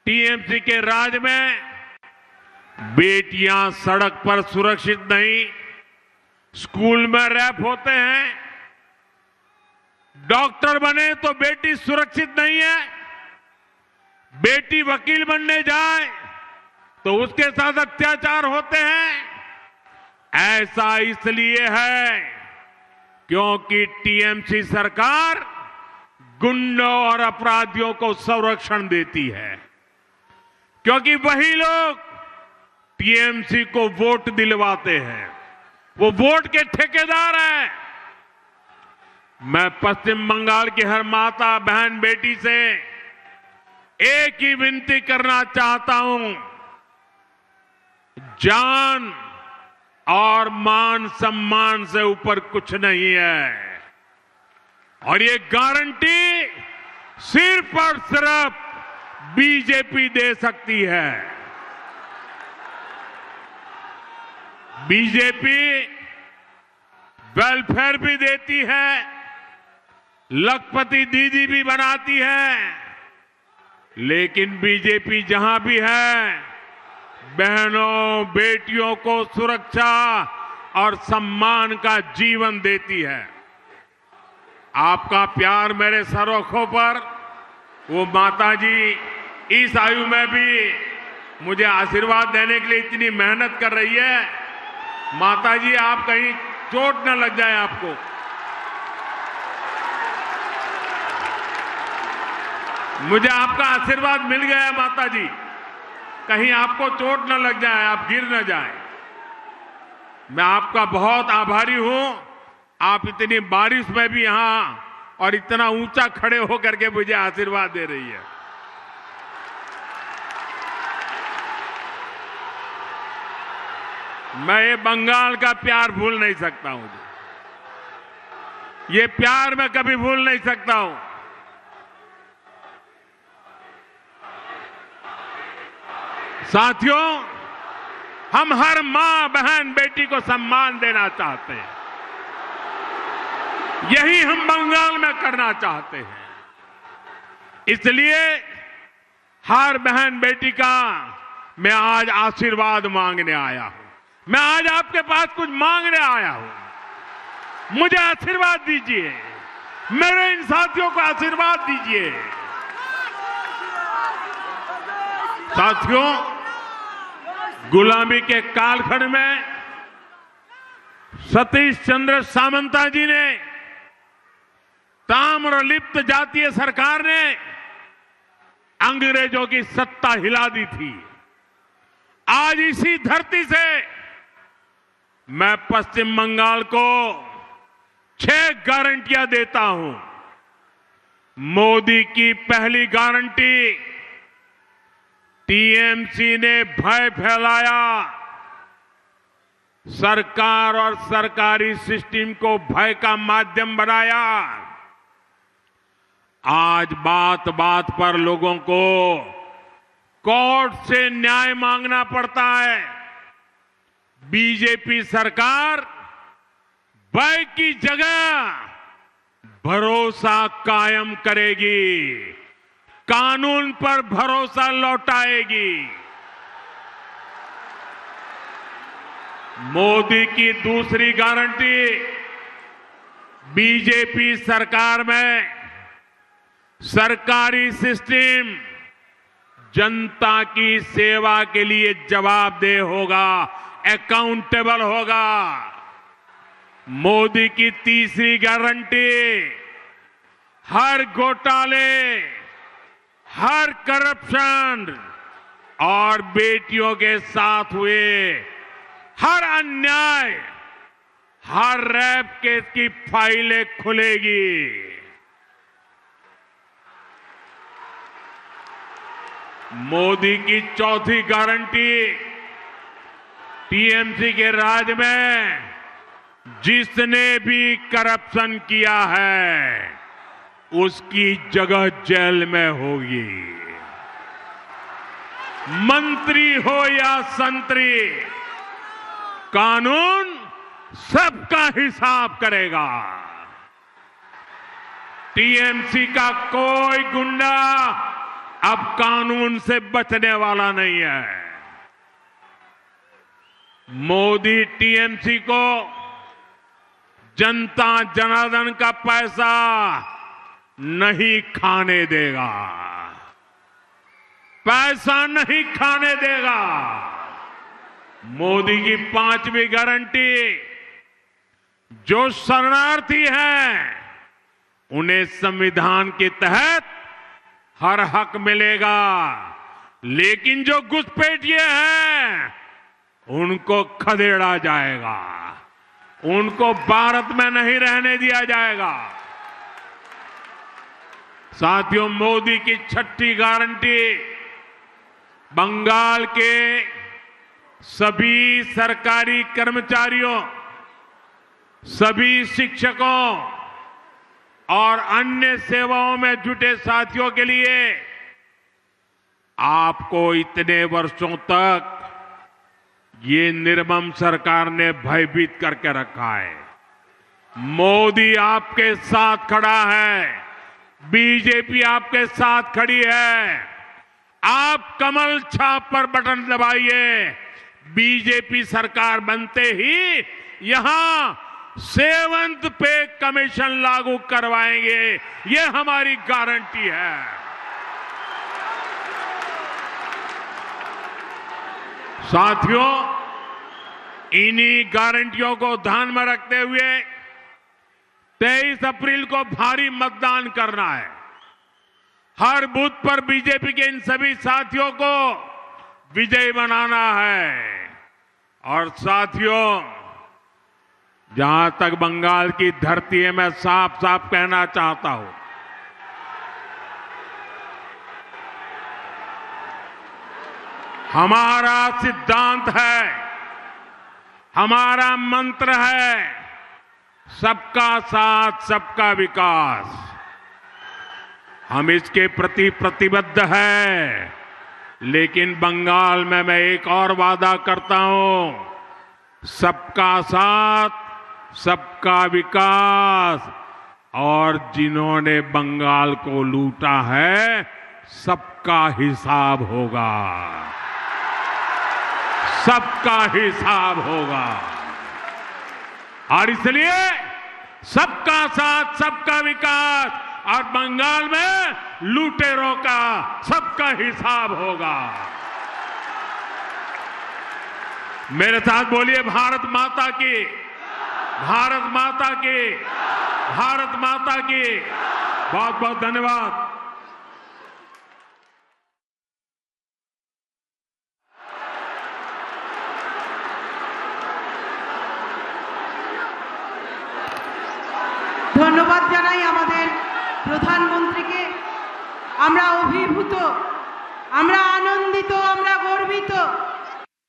TMC के राज में बेटियां सड़क पर सुरक्षित नहीं, स्कूल में रैप होते हैं, डॉक्टर बने तो बेटी सुरक्षित नहीं है, बेटी वकील बनने जाए तो उसके साथ अत्याचार होते हैं। ऐसा इसलिए है क्योंकि टीएमसी सरकार गुंडों और अपराधियों को संरक्षण देती है, क्योंकि वही लोग टीएमसी को वोट दिलवाते हैं, वो वोट के ठेकेदार हैं। मैं पश्चिम बंगाल की हर माता बहन बेटी से एक ही विनती करना चाहता हूं, जान और मान सम्मान से ऊपर कुछ नहीं है, और ये गारंटी सिर्फ और सिर्फ बीजेपी दे सकती है। बीजेपी वेलफेयर भी देती है, लखपति दीदी भी बनाती है, लेकिन बीजेपी जहां भी है बहनों बेटियों को सुरक्षा और सम्मान का जीवन देती है। आपका प्यार मेरे सरोखों पर वो माताजी इस आयु में भी मुझे आशीर्वाद देने के लिए इतनी मेहनत कर रही है। माताजी आप कहीं चोट न लग जाए आपको। मुझे आपका आशीर्वाद मिल गया है माताजी, कहीं आपको चोट न लग जाए, आप गिर न जाए। मैं आपका बहुत आभारी हूं, आप इतनी बारिश में भी यहां और इतना ऊंचा खड़े होकर के मुझे आशीर्वाद दे रही है। मैं ये बंगाल का प्यार भूल नहीं सकता हूं, ये प्यार मैं कभी भूल नहीं सकता हूं। साथियों, हम हर मां बहन बेटी को सम्मान देना चाहते हैं, यही हम बंगाल में करना चाहते हैं। इसलिए हर बहन बेटी का मैं आज आशीर्वाद मांगने आया हूं। मैं आज आपके पास कुछ मांगने आया हूं, मुझे आशीर्वाद दीजिए, मेरे इन साथियों को आशीर्वाद दीजिए। साथियों, गुलामी के कालखंड में सतीश चंद्र सामंता जी ने, ताम्रलिप्त जातीय सरकार ने अंग्रेजों की सत्ता हिला दी थी। आज इसी धरती से मैं पश्चिम बंगाल को 6 गारंटियां देता हूं। मोदी की पहली गारंटी, टीएमसी ने भय फैलाया, सरकार और सरकारी सिस्टम को भय का माध्यम बनाया। आज बात बात पर लोगों को कोर्ट से न्याय मांगना पड़ता है। बीजेपी सरकार भय की जगह भरोसा कायम करेगी, कानून पर भरोसा लौटाएगी। मोदी की दूसरी गारंटी, बीजेपी सरकार में सरकारी सिस्टम जनता की सेवा के लिए जवाबदेह होगा, अकाउंटेबल होगा। मोदी की तीसरी गारंटी, हर घोटाले, हर करप्शन और बेटियों के साथ हुए हर अन्याय, हर रेप केस की फाइलें खुलेगी। मोदी की चौथी गारंटी, टीएमसी के राज में जिसने भी करप्शन किया है उसकी जगह जेल में होगी। मंत्री हो या संतरी, कानून सबका हिसाब करेगा। टीएमसी का कोई गुंडा अब कानून से बचने वाला नहीं है। मोदी टीएमसी को जनता जनार्दन का पैसा नहीं खाने देगा, पैसा नहीं खाने देगा। मोदी की 5वीं गारंटी, जो शरणार्थी हैं उन्हें संविधान के तहत हर हक मिलेगा, लेकिन जो घुसपैठिए हैं उनको खदेड़ा जाएगा, उनको भारत में नहीं रहने दिया जाएगा। साथियों, मोदी की 6ठी गारंटी बंगाल के सभी सरकारी कर्मचारियों, सभी शिक्षकों और अन्य सेवाओं में जुटे साथियों के लिए आपको इतने वर्षों तक ये निर्मम सरकार ने भयभीत करके रखा है। मोदी आपके साथ खड़ा है, बीजेपी आपके साथ खड़ी है। आप कमल छाप पर बटन दबाइए, बीजेपी सरकार बनते ही यहां 7th पे कमीशन लागू करवाएंगे, ये हमारी गारंटी है। साथियों, इन्हीं गारंटियों को ध्यान में रखते हुए 23 अप्रैल को भारी मतदान करना है। हर बूथ पर बीजेपी के इन सभी साथियों को विजयी बनाना है। और साथियों, जहां तक बंगाल की धरती है, मैं साफ साफ कहना चाहता हूं, हमारा सिद्धांत है, हमारा मंत्र है, सबका साथ सबका विकास। हम इसके प्रति प्रतिबद्ध हैं, लेकिन बंगाल में मैं एक और वादा करता हूं, सबका साथ सबका विकास। और जिन्होंने बंगाल को लूटा है, सबका हिसाब होगा, सबका हिसाब होगा। और इसलिए सबका साथ सबका विकास और बंगाल में लुटेरों का सबका हिसाब होगा। मेरे साथ बोलिए, भारत माता की, भारत माता की, भारत माता की। बहुत बहुत धन्यवाद। ধন্যবাদ জানাই আমাদের প্রধানমন্ত্রীকে। আমরা অভিভূত, আমরা আনন্দিত, আমরা গর্বিত